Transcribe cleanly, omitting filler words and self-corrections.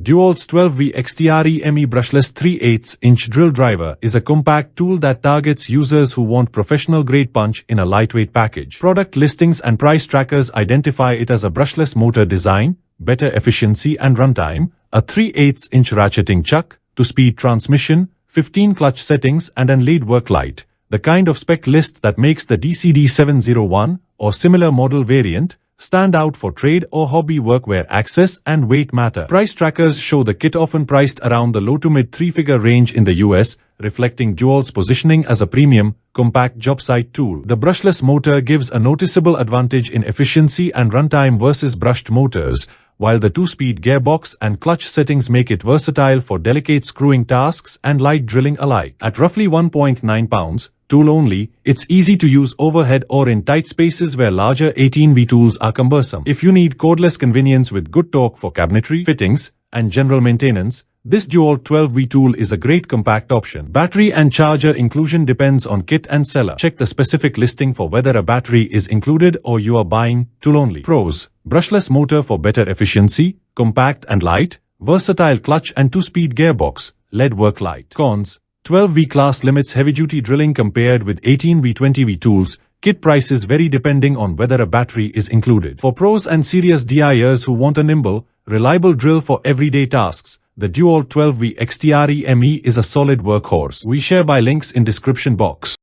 DEWALT's 12V XTREME brushless 3/8-inch drill driver is a compact tool that targets users who want professional-grade punch in a lightweight package. Product listings and price trackers identify it as a brushless motor design, better efficiency and runtime, a 3/8-inch ratcheting chuck, 2-speed transmission, 15 clutch settings and an LED work light, the kind of spec list that makes the DCD701 or similar model variant stand out for trade or hobby work where access and weight matter. Price trackers show the kit often priced around the low to mid three-figure range in the US, reflecting DEWALT's positioning as a premium, compact job site tool. The brushless motor gives a noticeable advantage in efficiency and runtime versus brushed motors, while the 2-speed gearbox and clutch settings make it versatile for delicate screwing tasks and light drilling alike. At roughly 1.9 pounds, tool only, it's easy to use overhead or in tight spaces where larger 18V tools are cumbersome. If you need cordless convenience with good torque for cabinetry, fittings, and general maintenance, this DEWALT 12V tool is a great compact option. Battery and charger inclusion depends on kit and seller. Check the specific listing for whether a battery is included or you are buying tool only. Pros: brushless motor for better efficiency, compact and light, versatile clutch and 2-speed gearbox, LED work light. Cons: 12V class limits heavy-duty drilling compared with 18V 20V tools. Kit prices vary depending on whether a battery is included. For pros and serious DIYers who want a nimble, reliable drill for everyday tasks, the DEWALT 12V XTREME is a solid workhorse. We share by links in description box.